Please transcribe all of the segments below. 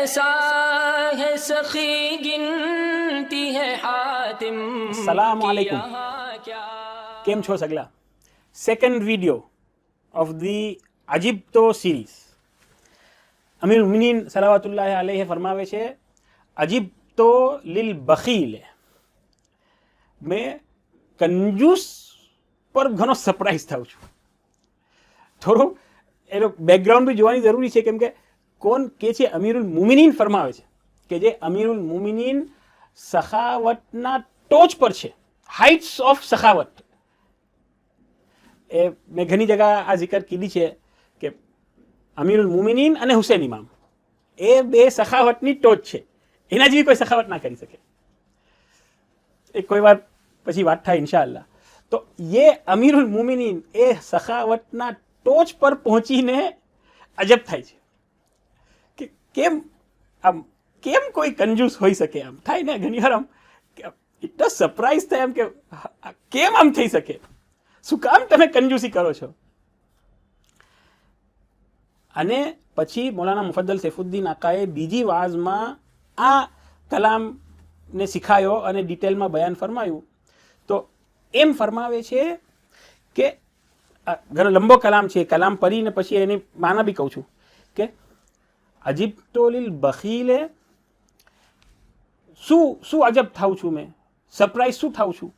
कैसा है सखी गिनती है हातिम अस्सलामुअलैकुम। केम छो सगला? सेकंड वीडियो ऑफ दी अजीब तो सीरीज। अमीर मुमिनीन सलावतुल्लाह अलैहि फरमावे छे, अजीब तो लिल बखील। मैं कंजूस पर घणो सरप्राइज थाउं छुं। थोड़ो एनो बेकग्राउंड भी जोवानी जरूरी छे, केम के कोण के छे अमीरुल मुमिनीन फरमावे छे के जे अमीरुल मुमिनीन सखावतना टोच पर छे, हाइट्स ऑफ सखावत। ए मैं घनी जगह आ जिक्र कीधी छे के अमीरुल मुमिनीन अने हुसैन इमाम ए बे सखावतनी टोच छे, एना जेवी कोई सखावत ना करी सके। एक कोई बार पछी वात थाय इंशाअल्लाह। तो ये अमीरुल मुमिनीन ए सखावतना टोच पर पहोंचीने अजब थाय छे कि केम कोई कंजूस होई सके। आम थाय ने घणी વાર આમ એટલો સરપ્રાઈઝ થાય એમ કે કેમ આમ થઈ શકે, શું કામ તમે કંજૂસી કરો છો. અને પછી મૌલાના મુફદ્દલ સૈફુદ્દીન આકાએ બીજી વાઝમાં આ કલામને શીખાયો અને ડિટેલમાં બયાન ફરમાયું. તો એમ ફરમાવે છે કે ઘણો લંબો કલામ છે, કલામ પઢીને પછી એની માના બી કહું છું કે અજીબ તો લીલ બખીલે શું અજબ થાઉં છું, મેં સરપ્રાઈઝ શું થાઉં છું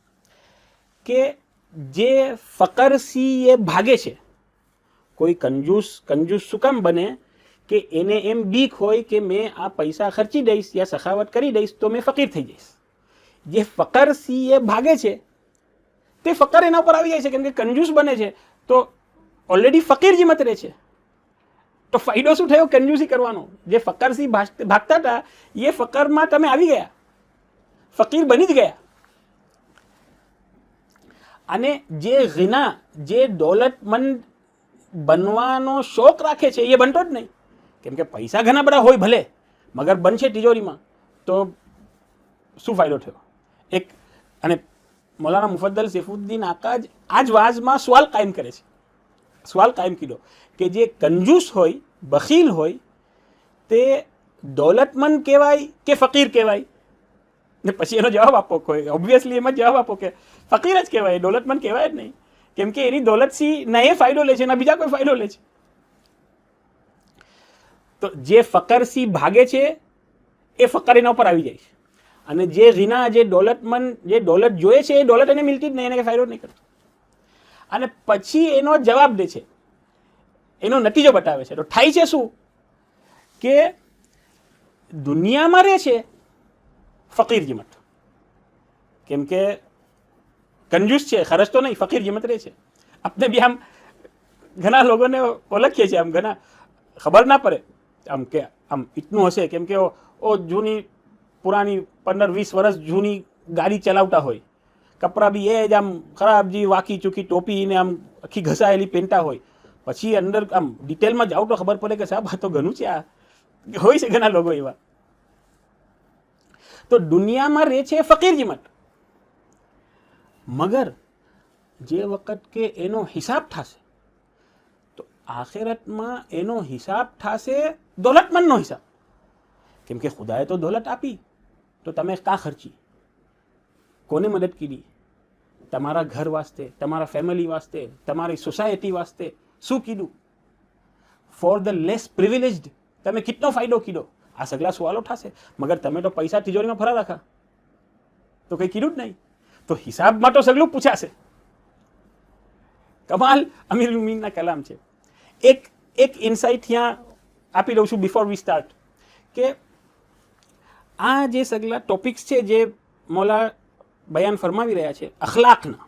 કે જે ફકરસી એ ભાગે છે. કોઈ કંજૂસ શું કામ બને કે એને એમ બીક હોય કે મેં આ પૈસા ખર્ચી દઈશ યા સખાવત કરી દઈશ તો મેં ફકીર થઈ જઈશ. જે ફકરસી એ ભાગે છે તે ફકર એના ઉપર આવી જાય છે, કેમ કે કંજૂસ બને છે તો ઓલરેડી ફકીર જીમત રહે છે. તો ફાયદો શું થયો કંજૂસી કરવાનો? જે ફકરસી ભાગતા હતા એ ફકરમાં તમે આવી ગયા, ફકીર બની જ ગયા. અને જે ગિના, જે દોલતમંદ બનવાનો શોખ રાખે છે એ બનતો જ નહીં, કેમ કે પૈસા ઘણા બધા હોય ભલે, મગર બનશે તિજોરીમાં તો શું ફાયદો થયો? એક અને મૌલાના મુફદ્દલ સૈફુદ્દીન આકા આ જ વાઝમાં સવાલ કાયમ કરે છે, સવાલ કાયમ કીધો કે જે કંજૂસ હોય, બખીલ હોય તે દોલતમંદ કહેવાય કે ફકીર કહેવાય? ને પછી એનો જવાબ આપો, કોઈ ઓબ્વિયસલી એમ જ જવાબ આપો કે ફકીર જ કહેવાય, દોલતમંદ કહેવાય જ નહીં, કેમ કે એની દોલતથી ના એ ફાયદો લે છે ના બીજા કોઈ ફાયદો લે છે. તો જે ફકરસી ભાગે છે એ ફકર એના ઉપર આવી જાય છે, અને જે ગિના, જે દોલતમંદ, જે દોલત જોઈએ છે એ દોલત એને મિલતી જ નહીં, એને કંઈ ફાયદો નહીં કરતો. અને પછી એનો જવાબ દે છે, એનો નતીજો બતાવે છે. તો થાય છે શું કે દુનિયામાં રહે છે ફકીર જીમત, કેમ કે કંજૂસ છે, ખર્ચ તો નહીં, ફકીર જીમત રહે છે. આપણે બી આમ ઘણા લોકોને ઓળખીએ છીએ, આમ ઘણા ખબર ના પડે આમ કે આમ ઇતનું હશે, કેમ કે ઓ જૂની પુરાની 15-20 વર્ષ જૂની ગાડી ચલાવતા હોય, કપડાં બી એ જ આમ ખરાબ જી વાકી ચૂકી ટોપી ને આમ આખી ઘસાયેલી પહેરતા હોય. પછી અંદર આમ ડિટેલમાં જાવ તો ખબર પડે કે સાહેબ આ તો ઘણું છે, આ હોય છે ઘણા લોકો એવા. તો દુનિયામાં રહે છે ફકીર જીમત, મગર જે વખત કે એનો હિસાબ થશે તો આખિરતમાં એનો હિસાબ થશે દોલતમંદનો હિસાબ, કેમ કે ખુદાએ તો દોલત આપી તો તમે કાં ખર્ચી, કોને મદદ કરી? તમારા ઘર વાસ્તે, તમારા ફેમિલી વાસ્તે, તમારી સોસાયટી વાસ્તે શું કીધું? ફોર ધ લેસ પ્રિવિલેજ્ડ તમે કેટલો ફાયદો કીધો? આ સગલા સવાલો થશે. મગર તમે તો પૈસા તિજોરીમાં ફરા રાખા તો કંઈ કીધું જ નહીં. તો હિસાબમાં તો સગલું પૂછાશે. કમાલ અમીરુલ મુમિનીનના કલામ છે. એક ઇનસાઇટ ત્યાં આપી દઉં છું બિફોર વી સ્ટાર્ટ કે આ જે સગલા ટોપિક્સ છે જે મૌલા બયાન ફરમાવી રહ્યા છે અખલાકના,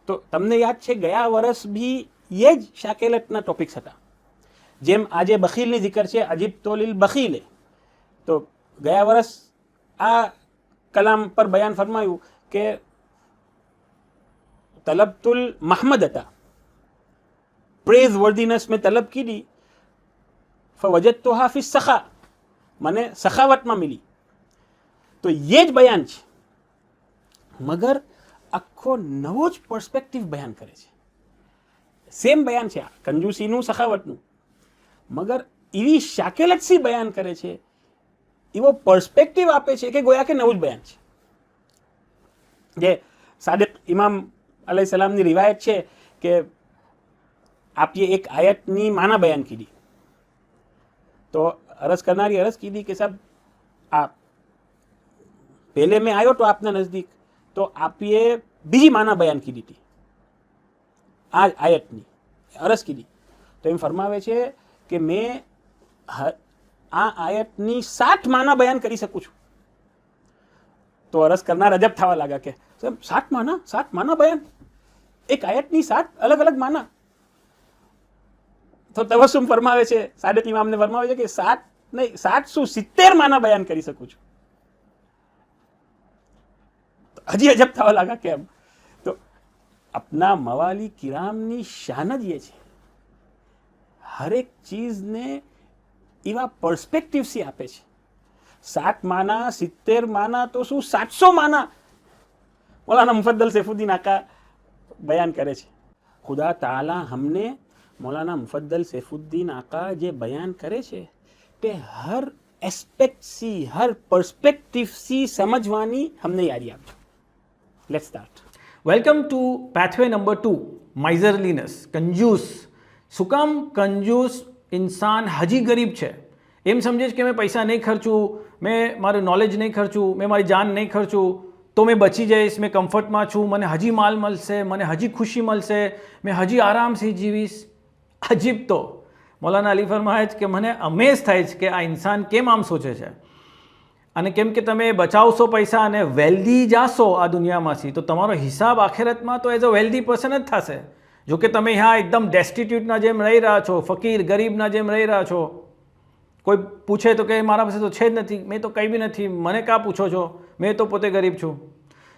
તો તમને યાદ છે ગયા વર્ષ બી એ જ શાકેલતના ટોપિક્સ હતા. જેમ આજે બખીલની જિકર છે, અજીબ તો લીલ બખીલે, તો ગયા વર્ષ આ કલામ પર બયાન ફરમાયું કે તલબતુલ महमद હતા, પ્રેઝ વર્ધીનેસ મેં તલબ કીધી, ફવજદતુહા ફી સખા, મને સખાવતમાં મિલી. તો એ જ બયાન છે, મગર આખો નવો જ પર્સપેક્ટિવ બયાન કરે છે. સેમ બયાન છે કંજૂસીનું, સખાવતનું, મગર એવી શાકેલતસી બયાન કરે છે, એવો પર્સ્પેક્ટિવ આપે છે કે ગોયા કે નવું જ બયાન છે. જે સાદિક ઇમામ અલૈહિ સલામની રિવાયત છે કે આપીએ એક આયતની માના બયાન કીધી, તો અરજ કરનારી અરજ કીધી કે સાહેબ આ પહેલે મેં આવ્યો તો આપના નજદીક, તો આપીએ બીજી માના બયાન કીધી હતી આ આયતની, અરજ કીધી. તો એમ ફરમાવે છે કે મેં આ આયતની 7 માના બયાન કરી શકું છું. તો અરજ કરનાર અજબ થવા લાગ્યા કે સાહેબ 7 માના બયાન, એક આયતની 7 અલગ અલગ માના. તો તબસ્સુમ ફરમાવે છે, સાદિક ઇમામને ફરમાવે છે કે 7 નહીં 7 શું 70 માના બયાન કરી શકું છું. હજી અજબ થવા લાગા કેમ? તો अपना मवाली किरामनी शान ज ये है, हर एक चीज ने एवा पर्सपेक्टिव से आपे छे. 7 माना 70 माना तो शू 700 माना मौलाना मुफद्दल सैफुद्दीन आका बयान करे छे. खुदा ताला हमने मौलाना मुफद्दल सैफुद्दीन आका जे बयान करे छे ते हर एस्पेक्ट सी, हर पर्सपेक्टिव सी समझवानी हमने यारी आपजो. Let's start. Welcome to pathway number 2, miserliness, કંજૂસ. શું કામ કંજૂસ ઇન્સાન હજી ગરીબ છે, એમ સમજે છે કે મેં પૈસા નહીં ખર્ચું, મેં મારું નોલેજ નહીં ખર્ચું, મેં મારી જાન નહીં ખર્ચું તો મેં બચી જઈશ, મેં કમ્ફર્ટમાં છું, મને હજી માલ મળશે, મને હજી ખુશી મળશે, મેં હજી આરામથી જીવીશ. અજીબ. તો મૌલાના અલી ફરમાય છે કે મને અમેઝ થાય છે કે આ ઇન્સાન કેમ આમ સોચે છે. અને કેમ કે તમે બચાવશો પૈસા અને વેલ્ધી જાશો આ દુનિયામાંથી, તો તમારો હિસાબ આખેરતમાં તો એઝ અ વેલ્ધી પર્સન જ થશે. જો કે તમે અહીંયા એકદમ ડેસ્ટિટ્યૂટના જેમ રહી રહ્યા છો, ફકીર ગરીબના જેમ રહી રહ્યા છો. કોઈ પૂછે તો કે મારા પાસે તો છે જ નથી, મેં તો કંઈ બી નથી, મને કાં પૂછો છો, મેં તો પોતે ગરીબ છું.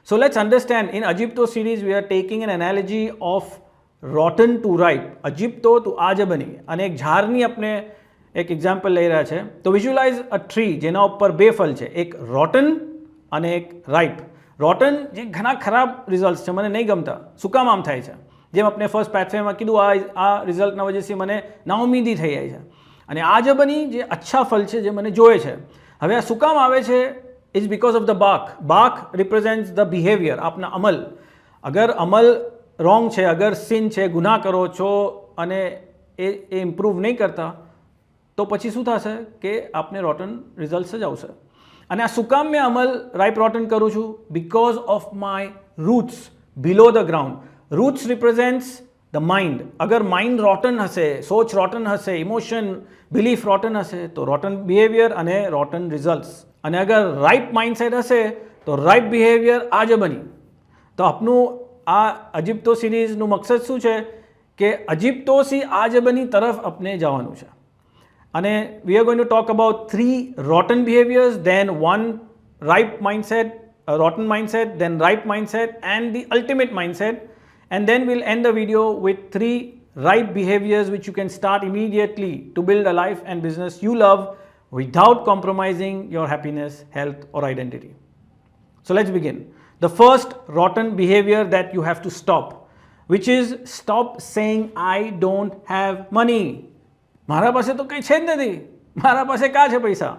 સો લેટ્સ અન્ડરસ્ટેન્ડ, ઇન અજિપ્તો series we are taking an analogy of rotten to ripe. અજિપ્તો ટુ આજ બની, અને એક ઝાડની આપણે એક એક્ઝામ્પલ લઈ રહ્યા છે. તો વિઝ્યુલાઇઝ અ ટ્રી જેના ઉપર 2 ફળ છે, એક રોટન અને એક રાઇપ. રોટન જે ઘણા ખરાબ રિઝલ્ટ છે, મને નહીં ગમતા. શું કામ આમ થાય છે? જેમ આપણે ફર્સ્ટ પેથવેમાં કીધું, આ રિઝલ્ટના વજહથી મને નાઉમીદી થઈ જાય છે. અને આ જે બની જે અચ્છા ફળ છે જે મને જોઈએ છે. હવે આ શું કામ આવે છે? Is because of the bark. Bark represents the behaviour, આપના અમલ. અગર અમલ રોંગ છે, અગર સિન છે, ગુનાહ કરો છો અને એ ઇમ્પ્રૂવ નહીં કરતા, તો પછી શું થશે કે આપને રોટન રિઝલ્ટ જ આવશે. અને આ શું કામ મેં અમલ રાઇપ રોટન કરું છું? Because of my roots below the ground. Roots represents the mind. અગર માઇન્ડ રોટન હશે, સોચ રોટન હશે, ઇમોશન બિલીફ રોટન હશે, તો રોટન બિહેવિયર અને રોટન રિઝલ્ટ્સ. અને અગર રાઇપ માઇન્ડસેટ હશે તો રાઇપ બિહેવિયર આજ બની. તો આપનું આ અજિપ્તો સિરીઝનું મકસદ શું છે કે અજિપ્તોથી આજ બની તરફ આપણે જવાનું છે. અને we are going to talk about 3 rotten behaviors, then 1 ripe mindset, a rotten mindset, then ripe mindset, and the ultimate mindset. And then we'll end the video with 3 ripe behaviors which you can start immediately to build a life and business you love without compromising your happiness, health, or identity. So let's begin. The first rotten behavior that you have to stop, which is stop saying I don't have money. મારા પાસે તો કંઈ છે જ નથી, મારા પાસે કાં છે પૈસા?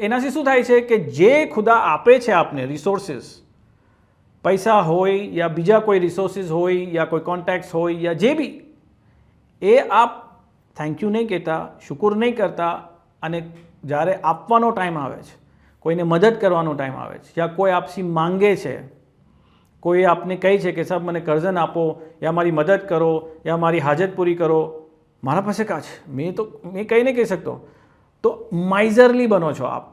એનાથી શું થાય છે કે જે ખુદા આપે છે આપને રિસોર્સિસ, પૈસા હોય યા બીજા કોઈ રિસોર્સિસ હોય યા કોઈ કોન્ટેક્ટ્સ હોય યા જે બી, એ આપ થેન્ક યુ નહીં કહેતા, શુકર નહીં કરતા. અને જ્યારે આપવાનો ટાઈમ આવે છે, કોઈને મદદ કરવાનો ટાઈમ આવે છે, યા કોઈ આપસી માંગે છે, કોઈ આપને કહે છે કે સાહેબ મને કર્જન આપો યા મારી મદદ કરો યા મારી હાજત પૂરી કરો, મારા પાસે કાં છે, મેં કંઈ નહીં કહી શકતો, તો માઇઝરલી બનો છો આપ.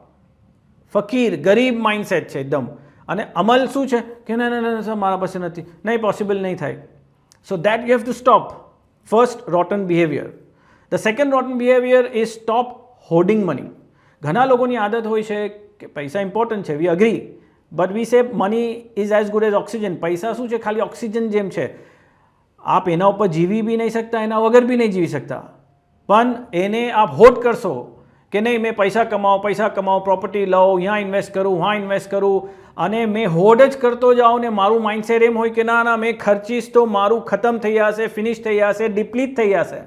ફકીર ગરીબ માઇન્ડસેટ છે એકદમ. અને અમલ શું છે કે ના ના ના સર મારા પાસે નથી, નહીં પોસિબલ નહીં થાય. So that you have to stop. First rotten behaviour. The second rotten behaviour is stop hoarding money. ઘણા લોકોની આદત હોય છે કે પૈસા ઇમ્પોર્ટન્ટ છે, વી અગ્રી, બટ વી સે money is as good as oxygen. પૈસા શું છે? ખાલી ઓક્સિજન જેમ છે. આપ એના ઉપર જીવી બી નહીં શકતા, એના વગર બી નહીં જીવી શકતા. પણ એને આપ હોડ કરશો કે નહીં મેં પૈસા કમાઓ, પ્રોપર્ટી લઉં, અહીંયા ઇન્વેસ્ટ કરું, વहाँ ઇન્વેસ્ટ કરું, અને મેં હોડ જ કરતો જાઉં ને મારું માઇન્ડસેટ એમ હોય કે ના ના મેં ખર્ચીશ તો મારું ખતમ થઈ જશે, ફિનિશ થઈ જશે, ડિપ્લીટ થઈ જશે.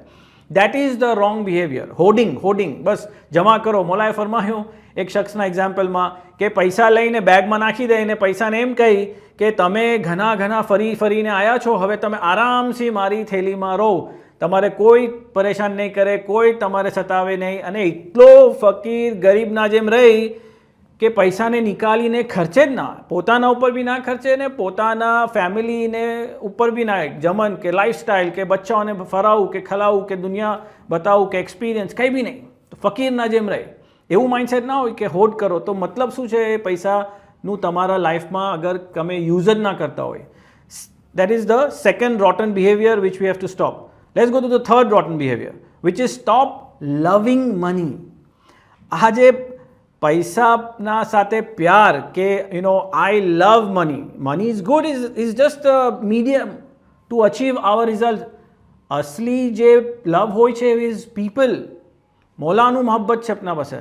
That is the wrong behaviour. Hoarding બસ જમા કરો. મોલાએ ફરમાયું એક શખ્સના એક્ઝામ્પલમાં કે પૈસા લઈને બેગમાં નાખી દે અને પૈસાને એમ કહી કે તમે ઘણા ફરીને આવ્યા છો, હવે તમે આરામથી મારી થેલીમાં રહો, તમારે કોઈ પરેશાન નહીં કરે, કોઈ તમારે સતાવે નહીં. અને એટલો ફકીર ગરીબના જેમ રહી કે પૈસાને નિકાલીને ખર્ચે જ ના, પોતાના ઉપર બી ના ખર્ચે ને પોતાના ફેમિલીને ઉપર બી ના, જમન કે લાઈફસ્ટાઈલ કે બચ્ચાઓને ફરાવું કે ખલાવું કે દુનિયા બતાવું કે એક્સપિરિયન્સ કંઈ બી નહીં, તો ફકીરના જેમ રહે. એવું માઇન્ડસેટ ના હોય કે હોડ કરો. તો મતલબ શું છે એ પૈસાનું તમારા લાઈફમાં અગર તમે યુઝ જ ના કરતા હોય. That is the second rotten behaviour which we have to stop. Let's go to the third rotten behaviour which is stop loving money. આ જે પૈસાના સાથે પ્યાર કે I love money is good, is just medium to achieve our result. અસલી જે લવ હોય છે ઇઝ પીપલ. મૌલાનું મોહબ્બત છે આપના પાસે,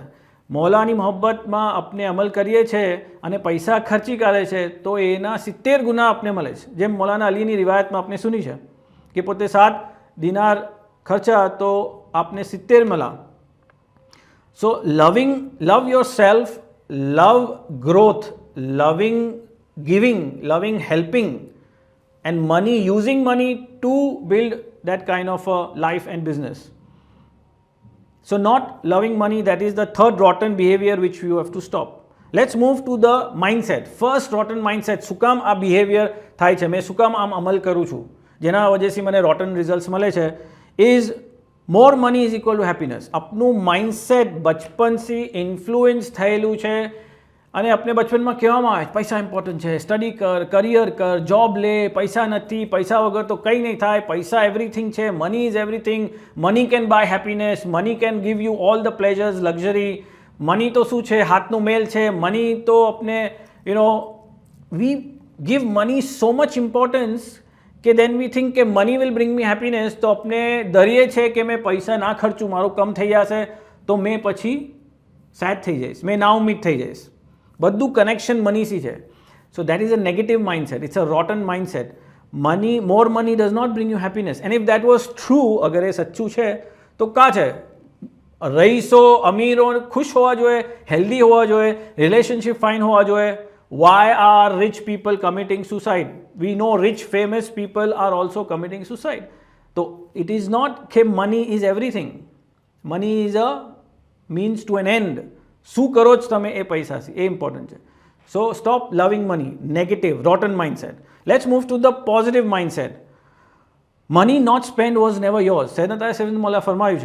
મૌલાની મોહબ્બતમાં આપણે અમલ કરીએ છીએ અને પૈસા ખર્ચી કાઢે છે તો એના 70 ગુના આપને મળે છે. જેમ મૌલાના અલીની રિવાયતમાં આપણે સુની છે કે પોતે 7 દિનાર ખર્ચા તો આપને 70 મળા. So love yourself, love growth, loving giving, loving helping, and money, using money to build that kind of a life and business. So not loving money, that is the third rotten behavior which you have to stop. Let's move to the mindset. First rotten mindset, શું કામ આ behaviour થાય છે, મેં શું કામ આમ અમલ કરું છું, જેના વજહથી મને રોટન રિઝલ્ટ્સ મળે છે, is more money is equal to happiness. આપનું માઇન્ડસેટ બચપનથી ઇન્ફ્લુઅન્સ થયેલું છે અને આપણે બચપનમાં કહેવામાં આવે પૈસા ઇમ્પોર્ટન્ટ છે, સ્ટડી કર, કરિયર કર, જોબ લે, પૈસા નથી, પૈસા વગર તો કંઈ નહીં થાય, પૈસા એવરીથિંગ છે, money is everything, money can buy happiness, money can give you all the pleasures, luxury. Money તો શું છે, હાથનું મેલ છે. મની તો આપણે we give money so much importance કે દેન વી થિંક કે money will bring me happiness. તો આપણે ડરીએ છે કે મેં પૈસા ના ખર્ચું, મારું કમ થઈ જશે તો મેં પછી સેડ થઈ જઈશ, મેં નાઉમ્મીદ થઈ જઈશ. બધું કનેક્શન મનીથી છે. So that is a negative mindset, it's a rotten mindset. Money, more money does not bring you happiness. And if that was true, અગર એ સચ્ચું છે તો કાં છે રહીશો, અમીરો ખુશ હોવા જોઈએ, હેલ્ધી હોવા જોઈએ, રિલેશનશિપ ફાઇન હોવા જોઈએ. Why are rich people committing suicide? We know rich famous people are also committing suicide. So it is not that money is everything. Money is a means to an end. શું કરો છો તમે એ પૈસાથી, એ important છે. So stop loving money, negative rotten mindset. Let's move to the positive mindset. Money not spend was never yours. Syedna Syed મોલા ફરમાયું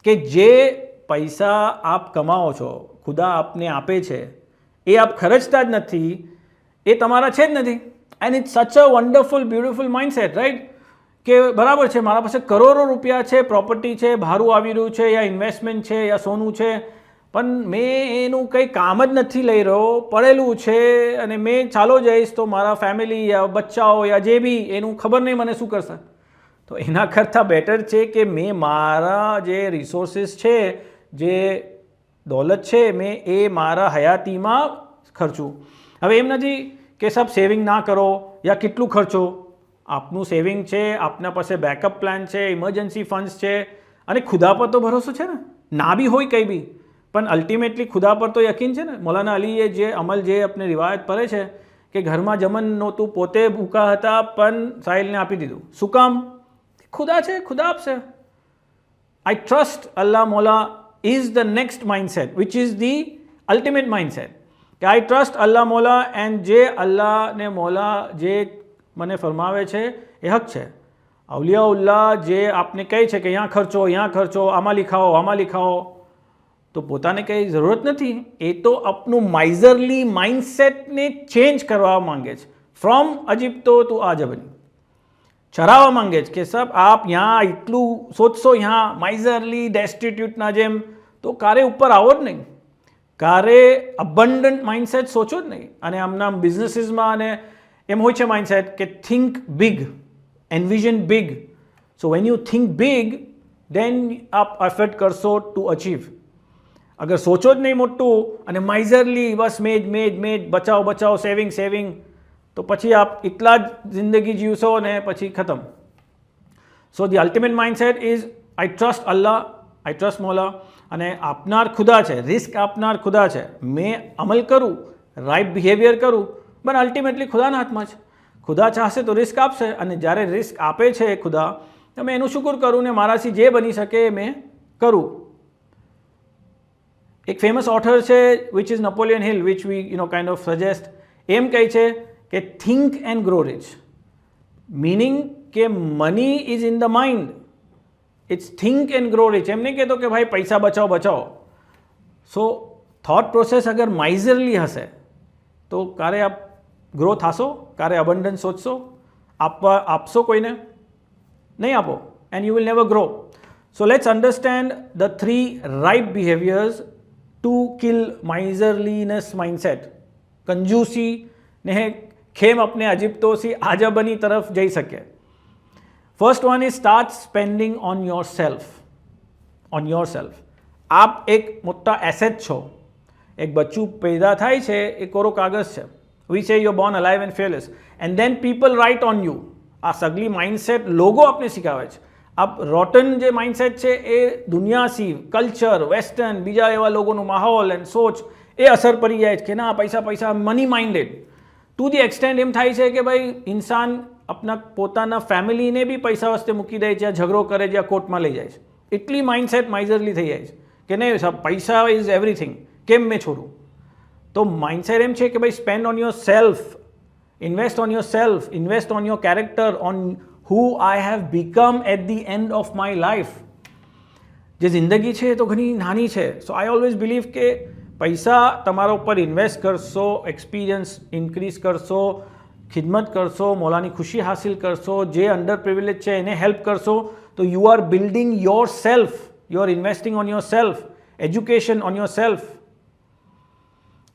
છે કે જે પૈસા આપ કમાઓ છો, ખુદા આપને આપે છે, એ આપ ખર્ચતા જ નથી, એ તમારા છે જ નથી. And it's such a wonderful beautiful mindset, right? કે બરાબર છે, મારા પાસે કરોડો રૂપિયા છે, પ્રોપર્ટી છે, ભાડું આવી રહ્યું છે, યા ઇન્વેસ્ટમેન્ટ છે, યા સોનું છે, પણ મેં એનું કંઈ કામ જ નથી લઈ રહ્યો, પડેલું છે અને મેં ચાલો જઈશ તો મારા ફેમિલી યા બચ્ચાઓ યા જે બી એનું ખબર નહીં મને શું કરશે. તો એના કરતાં બેટર છે કે મેં મારા જે રિસોર્સિસ છે, જે દોલત છે, મેં એ મારા હયાતીમાં ખર્ચું. હવે એમ નથી કે સબ સેવિંગ ના કરો યા કેટલું ખર્ચો. આપનું સેવિંગ છે, આપના પાસે બેકઅપ પ્લાન છે, ઇમરજન્સી ફંડ્સ છે, અને ખુદા પર તો ભરોસો છે ને. ના બી હોય કંઈ બી, પણ અલ્ટિમેટલી ખુદા પર તો યકીન છે ને. મૌલાના અલીએ જે અમલ, જે આપણે રિવાયત પડે છે કે ઘરમાં જમન નહોતું, પોતે ભૂખા હતા પણ સાહિલને આપી દીધું. શું કામ? ખુદા છે, ખુદા આપશે. આઈ ટ્રસ્ટ અલ્લાહ મૌલા is the next mindset, which is the ultimate mindset. કે I trust Allah મૌલા, એન્ડ જે અલ્લાહ ને મૌલા જે મને ફરમાવે છે એ હક છે. અવલિયાઉલ્લાહ જે આપને કહે છે કે અહીંયા ખર્ચો, આમાં લીખાઓ, તો પોતાને કંઈ જરૂરત નથી. એ તો આપનું માઇઝરલી માઇન્ડસેટને ચેન્જ કરવા માંગે છે. ફ્રોમ અજીબતો ટુ આજબની ચરાવવા માંગે છે કે સબ આપ यहाँ એટલું સોચશો, यहाँ માઇઝરલી ડેસ્ટિટ્યૂટના જેમ, તો કારે ઉપર આવો જ નહીં, કારે અબન્ડન્ટ માઇન્ડસેટ સોચો જ નહીં. અને આમના બિઝનેસીસમાં અને એમ હોય છે માઇન્ડસેટ કે think big, envision big. So when you think big then આપ એફર્ટ કરશો ટુ અચીવ. અગર સોચો જ નહીં મોટું અને માઇઝરલી બસ મેજ બચાવો, સેવિંગ, તો પછી આપ એટલા જ જિંદગી જીવશો ને પછી ખતમ. So the ultimate mindset is I trust Allah, I trust મોલા, અને આપનાર ખુદા છે, રિસ્ક આપનાર ખુદા છે. મેં અમલ કરું, રાઇટ બિહેવિયર કરું, પણ અલ્ટિમેટલી ખુદાના હાથમાં છે. ખુદા ચાહશે તો રિસ્ક આપશે, અને જ્યારે રિસ્ક આપે છે ખુદા, તો મેં એનું શુક્ર કરું ને મારાથી જે બની શકે એ મેં કરું. એક ફેમસ ઓથર છે which is Napoleon Hill, which we kind of suggest. એમ કહે છે કે think and grow rich. Meaning કે money is in the mind, it's think and grow rich. એમ નહીં કહેતો કે ભાઈ પૈસા બચાવો. સો થોટ પ્રોસેસ અગર માઇઝરલી હશે તો ક્યારે આપ ગ્રો થશો, ક્યારે અબન્ડન્સ સોચશો, આપશો કોઈને? નહીં આપો, and you will never grow. So let's understand the 3 right behaviours to kill miserliness mindset. કંજૂસી ને ખેમ अपने अजिप्तो सी आजबनी तरफ જઈ શકે. First one is start spending on yourself. On yourself. આપ એક મોટા એસેટ છો. એક બચ્ચું પેદા થાય છે એ કોરો કાગઝ છે. We say you born alive and fearless, and then people write on you. આ સગલી માઇન્ડસેટ લોગો આપને શીખાવે છે. આપ રોટન જે માઇન્ડસેટ છે એ દુનિયાસી, કલ્ચર, વેસ્ટર્ન, બીજા એવા લોકોનું માહોલ એન્ડ સોચ એ અસર પડી જાય છે કે ના પૈસા money minded. To the extent એમ થાય છે કે ભાઈ ઇન્સાન આપના પોતાના ફેમિલીને બી પૈસા વસ્તે મૂકી દે છે, ઝઘડો કરે છે, કોર્ટમાં લઈ જાય છે. એટલી માઇન્ડસેટ માઇઝરલી થઈ જાય છે કે નહીં પૈસા ઇઝ એવરીથિંગ, કેમ મેં છોડું. તો માઇન્ડસેટ એમ છે કે ભાઈ spend on your self, invest on your self, invest on your character, on who I have become at the end of my life. જે જિંદગી છે એ તો ઘણી નાની છે. સો આઈ ઓલવેઝ બિલીવ કે પૈસા તમારા ઉપર ઇન્વેસ્ટ કરશો, એક્સપિરિયન્સ ઇન્ક્રીઝ કરશો, ખિદમત કરશો, મોલાની ખુશી હાસિલ કરશો, જે અંડર પ્રિવિલેજ છે એને હેલ્પ કરશો, તો you are building your self, you are investing on your self, education on your self.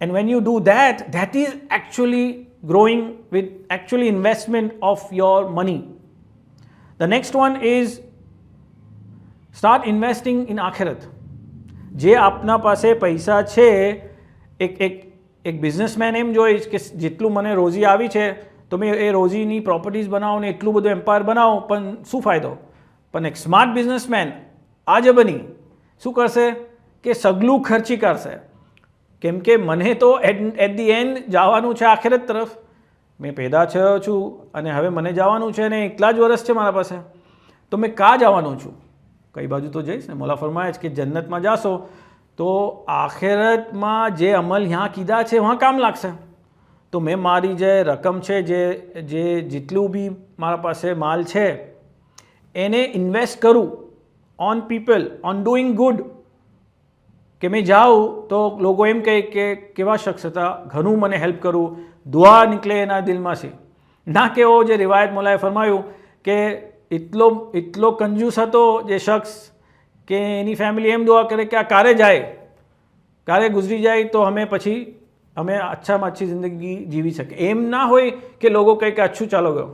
And when you do that, that is actually growing with actually investment of your money. The next one is start investing in akhirat. જે આપના પાસે પૈસા છે, એક businessman એમ જોઈશ કે જેટલું મને રોજી આવી છે તો મેં એ રોજીની પ્રોપર્ટીઝ બનાવો ને એટલું બધું એમ્પાયર બનાવો, પણ શું ફાયદો? પણ એક સ્માર્ટ બિઝનેસમેન આજે બની શું કરશે કે સગલું ખર્ચી કરશે. કેમ કે મને તો એટ ધી એન્ડ જવાનું છે આખિરત તરફ. મેં પેદા થયો છું અને હવે મને જવાનું છે ને એકલા જ વર્ષ છે મારા પાસે, તો મેં કાં જવાનું છું? કઈ બાજુ તો જઈશ ને. મોલા ફરમાય છે કે જન્નતમાં જાશો તો આખિરતમાં જે અમલ यहाँ કીધા છે વहाँ કામ લાગશે. તો મેં મારી જે રકમ છે, જે જેટલું બી મારા પાસે માલ છે એને ઇન્વેસ્ટ કરું on people, on doing good. કે મેં જાઉં તો લોકો એમ કહે કે કેવા શખ્સ હતા, ઘણું મને હેલ્પ કરું, દુઆ નીકળે એના દિલમાંથી. ના કે એવો જે રિવાયત મોલાએ ફરમાયું કે એટલો કંજૂસ હતો જે શખ્સ કે એની ફેમિલી એમ દુઆ કરે કે આ કારે જાય, કારે ગુજરી જાય તો અમે અચ્છામાં અચ્છી જિંદગી જીવી શકે. એમ ના હોય કે લોકો કહે કે અચ્છું ચાલો ગયો.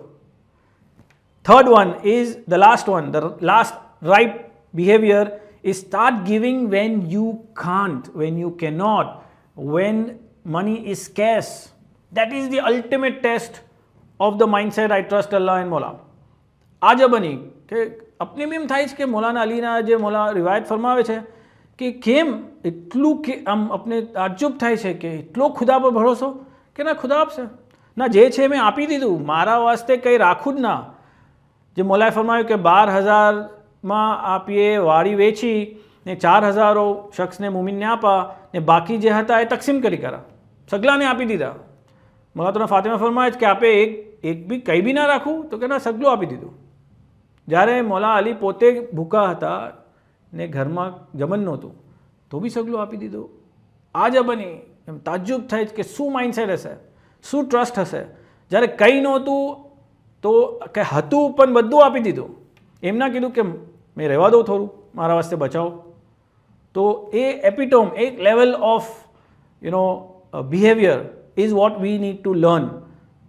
Third one is the last one, the last right behaviour is start giving when you can't, when you cannot, when money is scarce. That is the ultimate test of the mindset I trust Allah and Mola. આજે બની કે अपने भी એમ થાય છે કે મૌલાના અલીના જે મોલા રિવાયત ફરમાવે છે કે કેમ એટલું કે આમ આપણે તાજ્જુબ થાય છે કે એટલો ખુદા પર ભરોસો કે ના ખુદા આપશે ના, જે છે મેં આપી દીધું, મારા વાસ્તે કંઈ રાખું જ ના. જે મોલાએ ફરમાવ્યું કે 12,000 માં આપીએ વાળી વેચી ને 4,000 શખ્સને મુમીનને આપા ને બાકી જે હતા એ તકસીમ કરી કરા, સગલાને આપી દીધા. મોલાતોના ફાતિમા ફરમાય છે કે આપે એક બી કંઈ બી ના રાખવું, તો કે ના સગલું આપી દીધું. જ્યારે મોલા અલી પોતે ભૂખા હતા ને ઘરમાં જમન નહોતું તો બી સગલું આપી દીધું. આજે બની એમ તાજ્જુબ થાય કે શું માઇન્ડસેટ હશે, શું ટ્રસ્ટ હશે. જ્યારે કંઈ નહોતું તો કે હતું પણ બધું આપી દીધું. એમ ના કીધું કે મેં રહેવા દઉં થોડું, મારા વાસ્તે બચાવો. તો એ એપિટોમ, એક level of behaviour is what we need to learn.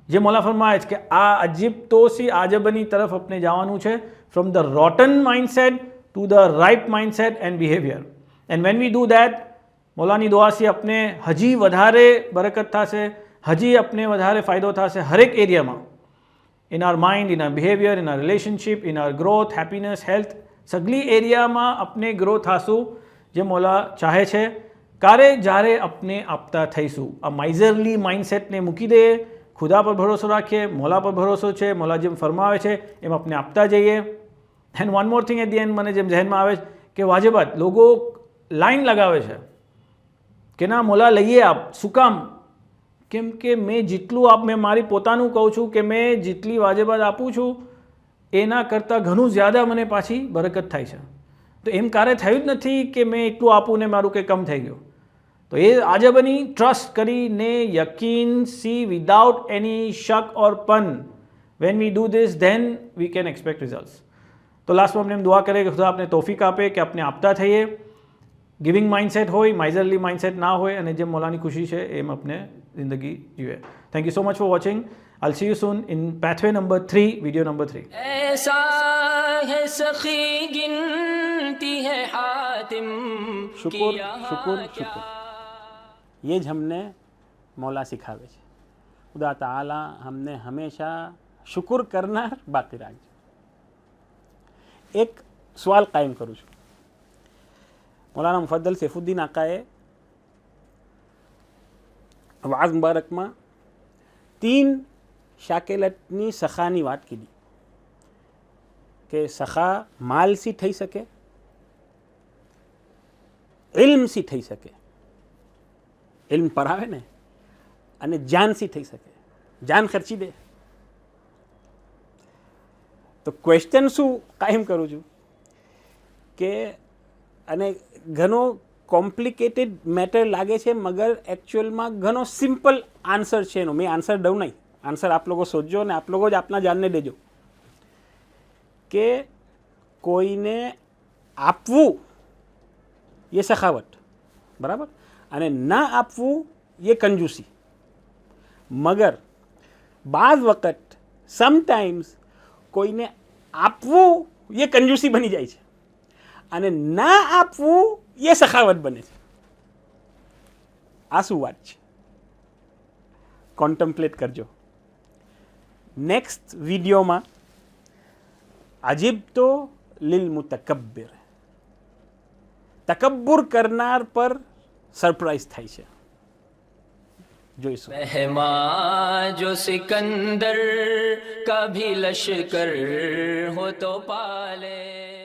જે મોલા ફરમાય છે કે આ અજીબતોસી આજબની તરફ આપણે જવાનું છે, from the rotten mindset to the right mindset and behaviour. And when we do that, મોલાની દુઆથી આપણે હજી વધારે બરકત થશે, હજી આપણે વધારે ફાયદો થશે હરેક એરિયામાં. In our mind, in our behavior, in our relationship, in our growth, happiness, health, સગલી એરિયામાં આપણે ગ્રો થાશું જે મોલા ચાહે છે કારે જ્યારે આપણે આપતા થઈશું આ માઇઝરલી માઇન્ડસેટને મૂકી દઈએ ખુદા પર ભરોસો રાખીએ મોલા પર ભરોસો છે મોલા જેમ ફરમાવે છે એમ આપણે આપતા જઈએ and one more thing at the end મને જેમ જહેનમાં આવે કે વાજેબાત લોકો લાઈન લગાવે છે કે ના મોલા લઈએ આપ શું કામ કેમ કે મેં જેટલું મેં મારી પોતાનું કહું છું કે મેં જેટલી વાજેબાત આપું છું એના કરતાં ઘણું જ્યાદા મને પાછી બરકત થાય છે તો એમ ક્યારે થયું જ નથી કે મેં એટલું આપું ને મારું કંઈ કમ થઈ ગયું તો એ આજે બની ટ્રસ્ટ કરીને યકીન સી વિદાઉટ એની શક ઓર પન when we do this then we can expect results તો લાસ્ટમાં આપણે એમ દુઆ કરીએ કે ખુદા આપણે તોફીક આપે કે આપણે આપતા થઈએ ગિવિંગ માઇન્ડસેટ હોય માઇઝરલી માઇન્ડસેટ ના હોય અને જેમ મોલાની ખુશી છે એમ આપણે જિંદગી જીવે thank you so much for watching I'll see you soon in pathway number 3 video number 3 ऐसा है सखी गिनती है हातिम शुक्र शुक्र शुक्र ये ज हमने मौला सिखावे છે खुदा ताला हमने हमेशा शुक्र करना बाकी રાખજો એક સવાલ કાયમ કરું છું मौलाना मुफद्दल सैफुद्दीन आकाए वाज मुबारक में 3 શાકેલતની સખાની વાત કીધી કે સખા માલથી થઈ શકે ઇલ્મથી થઈ શકે ઇલ્મ પરાવે ને અને જાનથી થઈ શકે જાન ખર્ચી દે તો ક્વેશ્ચન શું કાયમ કરું છું કે અને ઘણો કોમ્પ્લિકેટેડ મેટર લાગે છે મગર એકચ્યુઅલમાં ઘણો સિમ્પલ આન્સર છે એનો મેં આન્સર દઉં નહીં आंसर आप लोगों सोचो ने आप लोगों ज अपना जानने देजो के कोई ने आपवू ये सखावट बराबर अने ना आपवू ये कंजूसी मगर बाज वक्त समटाइम्स कोई ने आपवू ये कंजूसी बनी जाए छे अने ना आपवू ये सखावत बने छे आ शुं वात छे कॉन्टम्प्लेट करजो नेक्स्ट वीडियो में अजीब तो लिल मुतकब्बिर तकब्बुर करनार पर सरप्राइज थाय छे जोईशुं मेहमान जो सिकंदर का भी लश्कर हो तो पाले